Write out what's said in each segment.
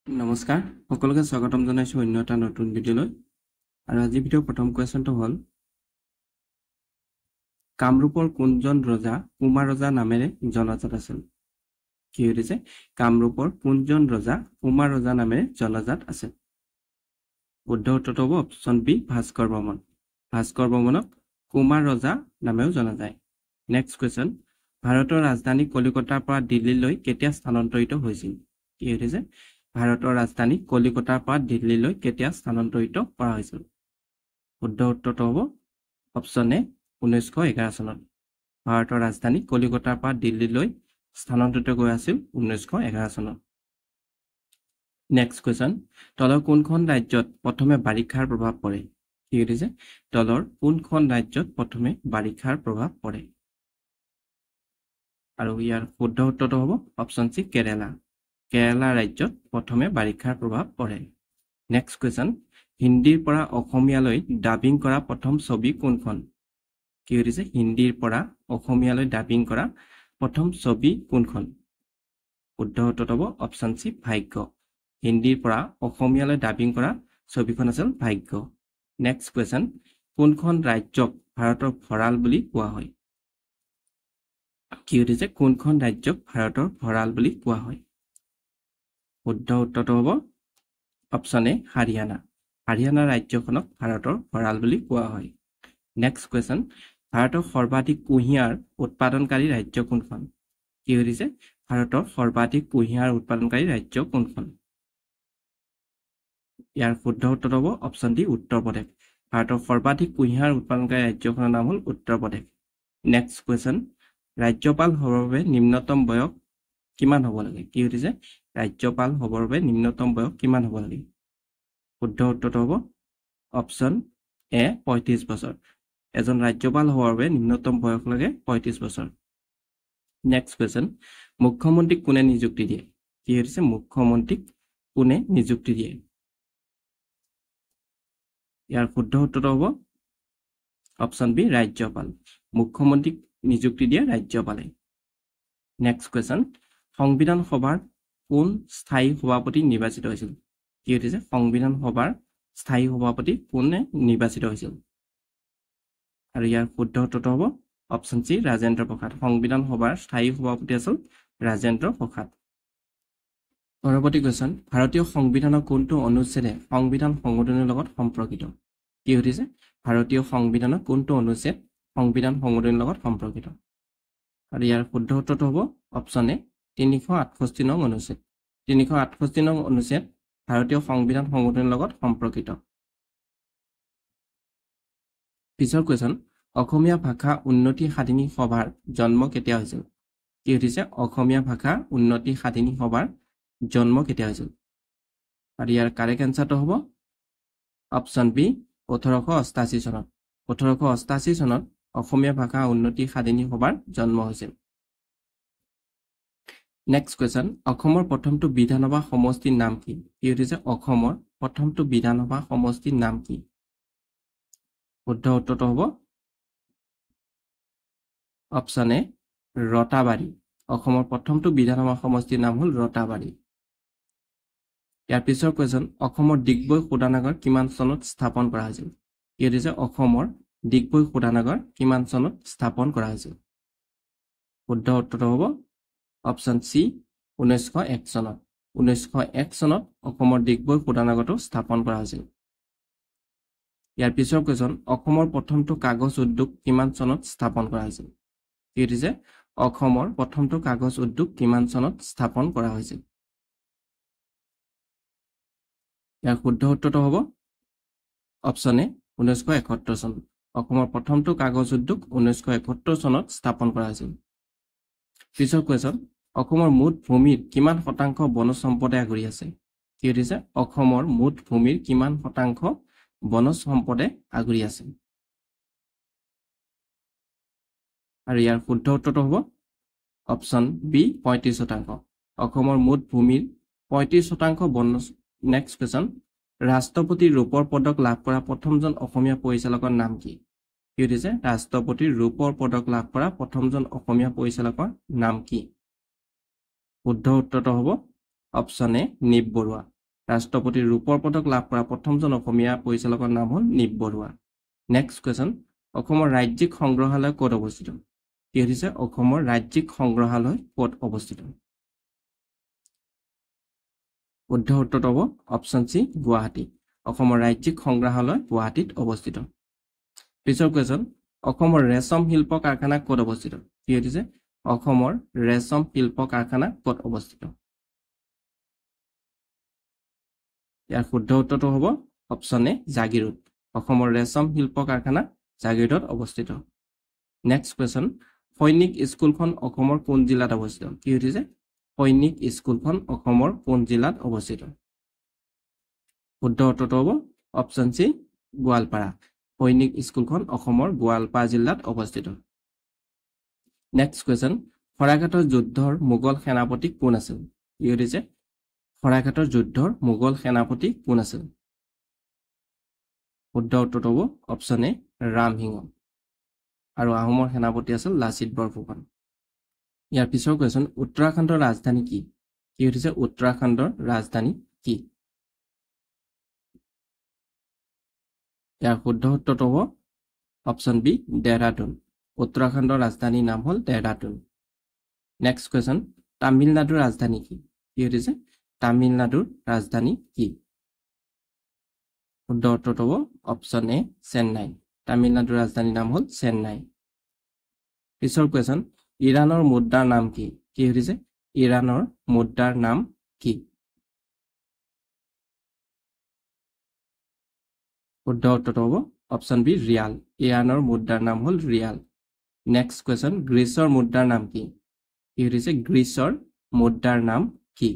নমস্কাৰ সকলোকে স্বাগতম জনাইছো অন্য এটা নতুন ভিডিঅ'লৈ আৰু আজি ভিডিঅ'ৰ প্ৰথম কোৱেশ্যনটো হ'ল কামৰূপৰ কোনজন ৰজা কুমাৰ ৰজা নামেৰে জনাজাত আছিল কি হৈছে কামৰূপৰ কোনজন ৰজা কুমাৰ ৰজা নামেৰে জনাজাত আছে শুদ্ধ উত্তৰটো হ'ব অপচন বি ভাস্কৰ বৰ্মনক কুমাৰ ৰজা নামেও জনা যায় নেক্সট কোৱেশ্যন ভাৰতৰ ৰাজধানী কলিকতাৰ পৰা দিল্লীলৈ কেতিয়া স্থানান্তৰিত হৈছিল কি হৈছে ভাৰতৰ ৰাজধানী কলিকতাৰ পৰা দিল্লীলৈ কেতিয়া স্থানান্তৰিত কৰা হৈছিল শুদ্ধ উত্তৰটো হ'ব অপচন এ 1911 চনত ভাৰতৰ ৰাজধানী কলিকতাৰ পৰা দিল্লীলৈ স্থানান্তৰিত কৰা আছিল 1911 চনত নেক্সট কোৱেশ্যন তলৰ কোনখন ৰাজ্যত প্ৰথমে বাৰিষাৰ প্ৰভাৱ পৰে কি হৈছে তলৰ কোনখন ৰাজ্যত প্ৰথমে বাৰিষাৰ প্ৰভাৱ পৰে আৰু ইয়াৰ শুদ্ধ উত্তৰটো হ'ব অপচন সি কেৰালা ৰাজ্যত প্ৰথমে বাৰিষাৰ প্ৰভাৱ পৰে নেক্সট কোৱেশ্যন হিন্দীৰ পৰা অসমীয়ালৈ ডাবিং কৰা প্ৰথম ছবি কোনখন কি হৈছে হিন্দীৰ পৰা অসমীয়ালৈ ডাবিং কৰা প্ৰথম ছবি কোনখন শুদ্ধ উত্তৰটো হ'ব অপচন সি ভাগ্য হিন্দীৰ পৰা অসমীয়ালৈ ডাবিং কৰা ছবিখন আছিল ভাগ্য নেক্সট কোৱেশ্যন কোনখন ৰাজ্যক ভাৰতৰ ভঁৰাল বুলি কোৱা হয় কি হৈছে কোনখন ৰাজ্যক ভাৰতৰ ভঁৰাল বুলি কোৱা হয় শুদ্ধ উত্তৰটো হ'ব অপচন এ হাৰিয়ানা ৰাজ্যখনক ভাৰতৰ ভঁৰাল বুলি কোৱা হয় নেক্সট কোৱেশ্যন ভাৰতৰ সৰ্বাধিক কুঁহিয়াৰ উৎপাদনকাৰী ৰাজ্য কোনখন কি হৈছে ভাৰতৰ সৰ্বাধিক কুঁহিয়াৰ উৎপাদনকাৰী ৰাজ্য কোনখন ইয়াৰ শুদ্ধ উত্তৰটো হ'ব অপচন ডি উত্তৰ প্ৰদেশ ভাৰতৰ সৰ্বাধিক কুঁহিয়াৰ উৎপাদনকাৰী ৰাজ্যখনৰ নাম হ'ল উত্তৰ প্ৰদেশ নেক্সট কোৱেশ্যন ৰাজ্যপাল হ'বৰ বাবে নিম্নতম বয়স কিমান হ'ব লাগে কি হৈছে ৰাজ্যপাল হ'বৰ বাবে নিম্নতম বয়স কিমান হ'ব লাগে শুদ্ধ উত্তৰটো হ'ব অপচন এ 35 বছৰ এজন ৰাজ্যপাল হ'বৰ বাবে নিম্নতম বয়স লাগে 35 বছৰ নেক্সট কোৱেশ্যন মুখ্যমন্ত্ৰীক কোনে নিযুক্তি দিয়ে কি হৈছে মুখ্যমন্ত্ৰীক কোনে নিযুক্তি দিয়ে ইয়াৰ শুদ্ধ উত্তৰটো হ'ব অপচন বি ৰাজ্যপাল মুখ্যমন্ত্ৰীক নিযুক্তি দিয়ে ৰাজ্যপালে নেক্সট কোৱেশ্যন সংবিধান সভাৰ কোন স্থায়ী সভাপতি নিৰ্বাচিত হৈছিল কি হৈছে সংবিধান সভাৰ স্থায়ী সভাপতি কোনে নিৰ্বাচিত হৈছিল আৰু ইয়াৰ শুদ্ধ উত্তৰটো হ'ব অপচন সি ৰাজেন্দ্ৰ প্ৰসাদ সংবিধান সভাৰ স্থায়ী সভাপতি আছিল ৰাজেন্দ্ৰ প্ৰসাদ পৰৱৰ্তী কোৱেশ্যন ভাৰতীয় সংবিধানৰ কোনটো অনুচ্ছেদে সংবিধান সংশোধনীৰ লগত সম্পৰ্কিত কি হৈছে ভাৰতীয় সংবিধানৰ কোনটো অনুচ্ছেদ সংবিধান সংশোধনীৰ লগত সম্পৰ্কিত আৰু ইয়াৰ শুদ্ধ উত্তৰটো হ'ব অপচন এ 368 নং অনুচ্ছেদ 368 নং অনুচ্ছেদ ভাৰতীয় সংবিধান সংশোধনীৰ লগত সম্পৰ্কিত পিছৰ কোৱেশ্যন অসমীয়া ভাষা উন্নতি সাধিনী সভাৰ জন্ম কেতিয়া হৈছিল কি হৈছে অসমীয়া ভাষা উন্নতি সাধিনী সভাৰ জন্ম কেতিয়া হৈছিল আৰু ইয়াৰ কাৰেক্ট এনসাৰটো হ'ব অপচন বি 1888 চনত 1888 চনত অসমীয়া ভাষা উন্নতি সাধিনী সভাৰ জন্ম হৈছিল নেক্সট কোৱেশ্যন অসমৰ প্ৰথমটো বিধানসভা সমষ্টিৰ নাম কি কি হৈছে অসমৰ প্ৰথমটো বিধানসভা সমষ্টিৰ নাম কি শুদ্ধ উত্তৰটো হ'ব অপচন এ ৰতাবাৰী অসমৰ প্ৰথমটো বিধানসভা সমষ্টিৰ নাম হ'ল ৰতাবাৰী ইয়াৰ পিছৰ কোৱেশ্যন অসমৰ ডিগবৈ শোধনাগাৰ কিমান চনত স্থাপন কৰা হৈছিল কি হৈছে অসমৰ ডিগবৈ শোধনাগাৰ কিমান চনত স্থাপন কৰা হৈছিল শুদ্ধ উত্তৰটো হ'ব অপচন সি 1901 চনত 1901 চনত অসমৰ ডিগবৈ শোধনাগাৰটো স্থাপন কৰা হৈছিল ইয়াৰ পিছৰ কোৱেশ্যন অসমৰ প্ৰথমটো কাগজ উদ্যোগ কিমান চনত স্থাপন কৰা হৈছিল কি হৈছে অসমৰ প্ৰথমটো কাগজ উদ্যোগ কিমান চনত স্থাপন কৰা হৈছিল ইয়াৰ শুদ্ধ উত্তৰটো হ'ব অপচন এ 1971 চন অসমৰ প্ৰথমটো কাগজ উদ্যোগ 1971 চনত স্থাপন কৰা হৈছিল পিছৰ কোৱেশ্যন অসমৰ মুঠ ভূমিৰ কিমান শতাংশ বনজ সম্পদে আগুৰি আছে কি হৈছে অসমৰ মুঠ ভূমিৰ কিমান শতাংশ বনজ সম্পদে আগুৰি আছে আৰু ইয়াৰ শুদ্ধ উত্তৰটো হ'ব অপচন বি 35% অসমৰ মুঠ ভূমিৰ 35% বনজ নেক্সট কোৱেশ্যন ৰাষ্ট্ৰপতিৰ ৰূপৰ পদক লাভ কৰা প্ৰথমজন অসমীয়া পৰিচালকৰ নাম কি কি হৈছে ৰাষ্ট্ৰপতিৰ ৰূপৰ পদক লাভ কৰা প্ৰথমজন অসমীয়া পৰিচালকৰ নাম কি শুদ্ধ উত্তৰটো হ'ব অপচন এ নিপ বৰুৱা ৰাষ্ট্ৰপতিৰ ৰূপৰ পদক লাভ কৰা প্ৰথমজন অসমীয়া পৰিচালকৰ নাম হ'ল নিপ বৰুৱা। নেক্সট কুৱেশ্যন, অসমৰ ৰাজ্যিক সংগ্ৰহালয় ক'ত অৱস্থিত? কি হৈছে অসমৰ ৰাজ্যিক সংগ্ৰহালয় ক'ত অৱস্থিত? শুদ্ধ উত্তৰটো হ'ব অপশ্যন চি গুৱাহাটী। অসমৰ ৰাজ্যিক সংগ্ৰহালয় গুৱাহাটীত অৱস্থিত। পিছৰ কুৱেশ্যন, অসমৰ ৰেচম শিল্প কাৰখানা ক'ত অৱস্থিত? কি হৈছে অসমৰ ৰেচম শিল্প কাৰখানা ক'ত অৱস্থিত? ইয়াৰ শুদ্ধ উত্তৰটো হ'ব অপশ্যন এ জাগিৰোড। অসমৰ ৰেচম শিল্প কাৰখানা জাগিৰোডত অৱস্থিত। নেক্সট কুৱেশ্যন, সৈনিক স্কুলখন অসমৰ কোন জিলাত অৱস্থিত? কি হৈছে সৈনিক স্কুলখন অসমৰ কোন জিলাত অৱস্থিত? শুদ্ধ উত্তৰটো হ'ব অপশ্যন চি গোৱালপাৰা। সৈনিক স্কুলখন অসমৰ গোৱালপাৰা জিলাত অৱস্থিত। নেক্সট কুৱেশ্যন, শৰাইঘাটৰ যুদ্ধৰ মোগল সেনাপতি কোন আছিল? কি হৈছে শৰাইঘাটৰ যুদ্ধৰ মোগল সেনাপতি কোন আছিল? শুদ্ধ উত্তৰটো হ'ব অপশ্যন এ ৰামসিংহ। আৰু আহোমৰ সেনাপতি আছিল লাচিত বৰফুকন। ইয়াৰ পিছৰ কুৱেশ্যন, উত্তৰাখণ্ডৰ ৰাজধানী কি? কি হৈছে উত্তৰাখণ্ডৰ ৰাজধানী কি? ইয়াৰ শুদ্ধ উত্তৰটো হ'ব অপশ্যন বি দেহৰাদুন। উত্তৰাখণ্ডৰ ৰাজধানীৰ নাম হ'ল দেহৰাদুন। নেক্সট কুৱেশ্যন, তামিলনাডুৰ ৰাজধানী কি? কি হৈছে তামিলনাডুৰ ৰাজধানী কি? শুদ্ধ উত্তৰটো হ'ব অপশ্যন এ চেন্নাই। তামিলনাডুৰ ৰাজধানীৰ নাম হ'ল চেন্নাই। পিছৰ কুৱেশ্যন, ইৰাণৰ মুদ্ৰাৰ নাম কি? কি হৈছে ইৰাণৰ মুদ্ৰাৰ নাম কি? শুদ্ধ উত্তৰটো হ'ব অপশ্যন বি ৰিয়াল। ইৰাণৰ মুদ্ৰাৰ নাম হ'ল ৰিয়াল। নেক্সট কুৱেশ্যন, গ্ৰীচৰ মুদ্ৰাৰ নাম কি? কি হৈছে গ্ৰীচৰ মুদ্ৰাৰ নাম কি?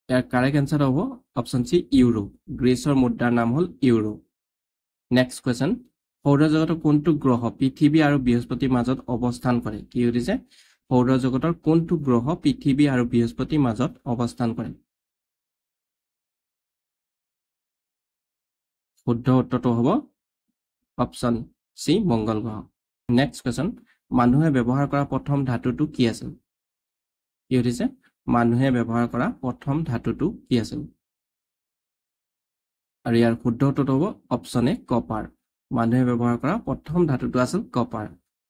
ইয়াৰ কাৰেক্ট এনচাৰ হ'ব অপশ্যন চি ইউৰো। গ্ৰীচৰ মুদ্ৰাৰ নাম হ'ল ইউৰো। নেক্সট কুৱেশ্যন, সৌৰজগতৰ কোনটো গ্ৰহ পৃথিৱী আৰু বৃহস্পতিৰ মাজত অৱস্থান কৰে? কি হৈছে সৌৰজগতৰ কোনটো গ্ৰহ পৃথিৱী আৰু বৃহস্পতিৰ মাজত অৱস্থান কৰে? শুদ্ধ উত্তৰটো হ'ব অপশ্যন চি মংগল গ্ৰহ। নেক্সট কুৱেশ্যন, মানুহে ব্যৱহাৰ কৰা প্ৰথম ধাতুটো কি আছিল? কি হৈছে মানুহে ব্যৱহাৰ কৰা প্ৰথম ধাতুটো কি আছিল? আৰু ইয়াৰ শুদ্ধ উত্তৰটো হ'ব অপশ্যন এ কপাৰ। মানুহে ব্যৱহাৰ কৰা প্ৰথম ধাতুটো আছিল copper.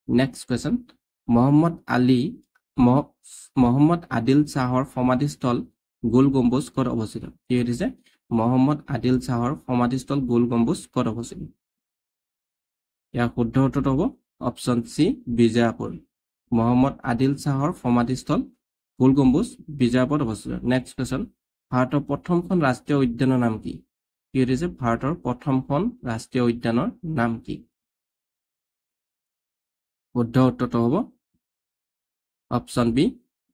Next question, Mohammad Adil শ্বাহৰ সমাধিস্থল গোল গম্বুজ ক'ত অৱস্থিত? কি হৈছে মহম্মদ আদিল শ্বাহৰ সমাধিস্থল গোল গম্বুজ ক'ত অৱস্থিত? ইয়াৰ শুদ্ধ উত্তৰটো হ'ব অপশ্যন চি বিজয়পুৰ। মহম্মদ আদিল শ্বাহৰ সমাধিস্থল গোল গম্বুজ বিজয়পুৰত অৱস্থিত। নেক্সট কুৱেশ্যন, ভাৰতৰ প্ৰথমখন ৰাষ্ট্ৰীয় উদ্যানৰ নাম কি? কি হৈছে ভাৰতৰ প্ৰথমখন ৰাষ্ট্ৰীয় উদ্যানৰ নাম কি? শুদ্ধ উত্তৰটো হ'ব অপশ্যন বি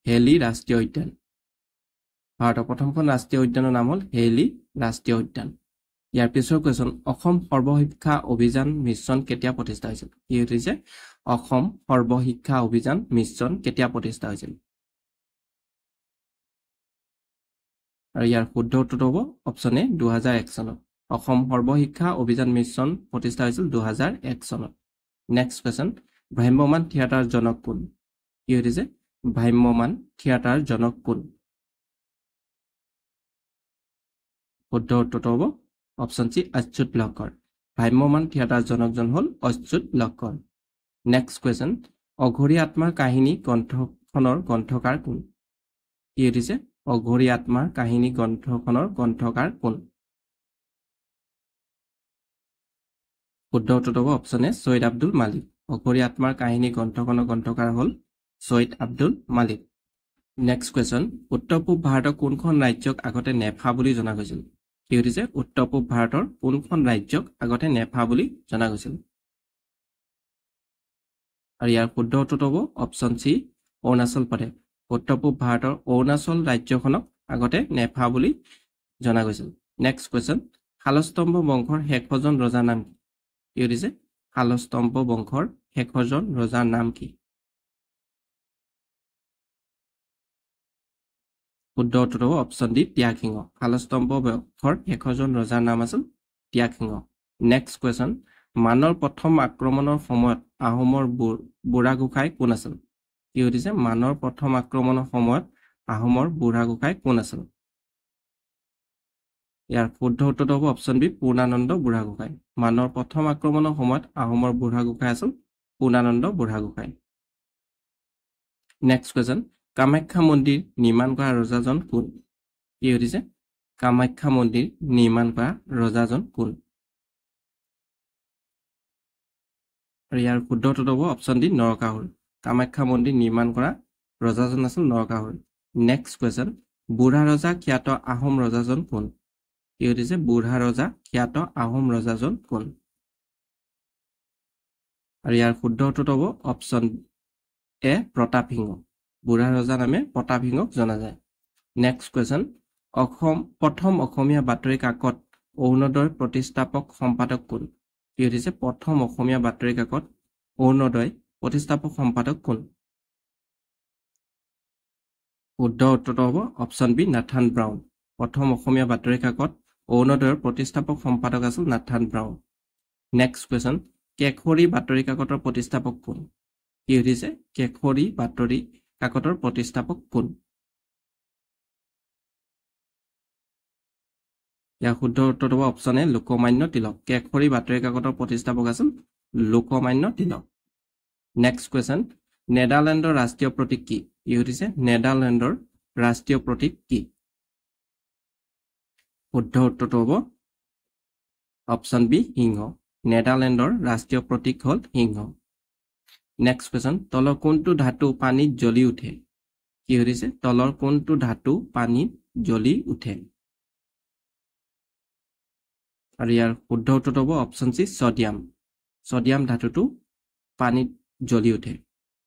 হেলি ৰাষ্ট্ৰীয় উদ্যান। ভাৰতৰ প্ৰথমখন ৰাষ্ট্ৰীয় উদ্যানৰ নাম হ'ল হেলি ৰাষ্ট্ৰীয় উদ্যান। ইয়াৰ পিছৰ কুৱেশ্যন, অসম সৰ্বশিক্ষা অভিযান মিছন কেতিয়া প্ৰতিষ্ঠা হৈছিল? কি হৈছে অসম সৰ্বশিক্ষা অভিযান মিছন কেতিয়া প্ৰতিষ্ঠা হৈছিল? আৰু ইয়াৰ শুদ্ধ উত্তৰটো হ'ব অপশ্যন এ 2001 চনত। অসম সৰ্বশিক্ষা অভিযান মিছন প্ৰতিষ্ঠা হৈছিল 2001 চনত। নেক্সট কুৱেশ্যন, ভ্ৰাম্যমাণ থিয়েটাৰ জনক কোন? কি হৈছে ভ্ৰাম্যমাণ থিয়েটাৰ জনক কোন? শুদ্ধ উত্তৰটো হ'ব অপশ্যন চি অচ্যুত লহকৰ। ভ্ৰাম্যমাণ থিয়েটাৰ জনকজন হ'ল অচ্যুত লহকৰ। নেক্সট কুৱেশ্যন, অঘৰী আত্মাৰ কাহিনী গ্ৰন্থখনৰ গ্ৰন্থকাৰ কোন? কি হৈছে অঘৰী আত্মাৰ কাহিনী গ্ৰন্থখনৰ গ্ৰন্থকাৰ কোন? শুদ্ধ উত্তৰটো হ'ব অপশ্যন এ ছৈয়দ আব্দুল মালিক। অঘৰী আত্মাৰ কাহিনী গ্ৰন্থখনৰ গ্ৰন্থকাৰ হ'ল ছৈয়দ আব্দুল মালিক। নেক্সট কুৱেশ্যন, উত্তৰ পূব ভাৰতৰ কোনখন ৰাজ্যক আগতে নেফা বুলি জনা গৈছিল? কি হৈছে উত্তৰ পূব ভাৰতৰ কোনখন ৰাজ্যক আগতে নেফা বুলি জনা গৈছিল? আৰু ইয়াৰ শুদ্ধ উত্তৰটো হ'ব অপশ্যন চি অৰুণাচল প্ৰদেশ। উত্তৰ পূব ভাৰতৰ অৰুণাচল ৰাজ্যখনক আগতে নেফা বুলি জনা গৈছিল। নেক্সট কুৱেশ্যন, শালস্তম্ভ বংশৰ শেষৰজন ৰজাৰ নাম কি? কি হৈছে শালস্তম্ভ বংশৰ শেষৰজন ৰজাৰ নাম কি? শুদ্ধ উত্তৰটো হ'ব অপশ্যন ডি ত্যাগসিংহ। শালস্তম্ভ বংশৰ শেষৰজন ৰজাৰ নাম আছিল ত্যাগসিংহ। নেক্সট কুৱেশ্যন, মানৰ প্ৰথম আক্ৰমণৰ সময়ত আহোমৰ বুঢ়াগোসাঁই কোন আছিল? কি সুধিছে মানৰ প্ৰথম আক্ৰমণৰ সময়ত আহোমৰ বুঢ়াগোসাঁই কোন আছিল ইয়াৰ শুদ্ধ উত্তৰটো হ'ব অপশ্যন বি পূৰ্ণানন্দ বুঢ়াগোসাঁই মানৰ প্ৰথম আক্ৰমণৰ সময়ত আহোমৰ বুঢ়াগোসাঁই আছিল পূৰ্ণানন্দ বুঢ়াগোসাঁই নেক্সট কোৱেশ্চন কামাখ্যা মন্দিৰ নিৰ্মাণ কৰা ৰজাজন কোন কি হৈছে কামাখ্যা মন্দিৰ নিৰ্মাণ কৰা ৰজাজন কোন আৰু ইয়াৰ শুদ্ধ উত্তৰটো হ'ব অপশ্যন ডি নৰকাসুৰ কামাখ্যা মন্দিৰ নিৰ্মাণ কৰা ৰজাজন আছিল নৰকাসুৰ নেক্সট কোৱেশ্চন বুঢ়া ৰজা খ্যাত আহোম ৰজাজন কোন কি হৈছে বুঢ়া ৰজা খ্যাত আহোম ৰজাজন কোন আৰু ইয়াৰ শুদ্ধ উত্তৰটো হ'ব অপশ্যন এ প্ৰতাপ সিংহ বুঢ়া ৰজা নামে প্ৰতাপ সিংহক জনা যায় নেক্সট কোৱেশ্চন প্ৰথম অসমীয়া বাতৰি কাকত অৰুণোদয়ৰ প্ৰতিষ্ঠাপক সম্পাদক কোন কি হৈছে প্ৰথম অসমীয়া বাতৰি কাকত অৰুণোদয় প্ৰতিষ্ঠাপক সম্পাদক কোন শুদ্ধ উত্তৰটো হ'ব অপশ্যন বি নাথান ব্ৰাউন প্ৰথম অসমীয়া বাতৰি কাকত অৰুণোদয়ৰ প্ৰতিষ্ঠাপক সম্পাদক আছিল নাথান ব্ৰাউন নেক্সট কোৱেশ্চন কেশৰী বাতৰি কাকতৰ প্ৰতিষ্ঠাপক কোন কি হৈছে কেশৰী বাতৰি কাকতৰ প্ৰতিষ্ঠাপক কোন ইয়াৰ শুদ্ধ উত্তৰটো হ'ব অপশ্যন এ লোকমান্য তিলক কেশৰী বাতৰি কাকতৰ প্ৰতিষ্ঠাপক আছিল লোকমান্য তিলক নেক্সট কোৱেশ্চন নেদাৰলেণ্ডৰ ৰাষ্ট্ৰীয় প্ৰতীক কি হৈছে নেদাৰলেণ্ডৰ ৰাষ্ট্ৰীয় প্ৰতীক কি শুদ্ধ উত্তৰটো হ'ব অপশ্যন বি সিংহ নেদাৰলেণ্ডৰ ৰাষ্ট্ৰীয় প্ৰতীক হ'ল সিংহ নেক্সট কোৱেশ্চন তলৰ কোনটো ধাতু পানীত জ্বলি উঠে কি হৈছে তলৰ কোনটো ধাতু পানীত জ্বলি উঠে আৰু ইয়াৰ শুদ্ধ উত্তৰটো হ'ব অপশ্যন চি ছডিয়াম ছডিয়াম ধাতুটো পানীত জ্বলি উঠে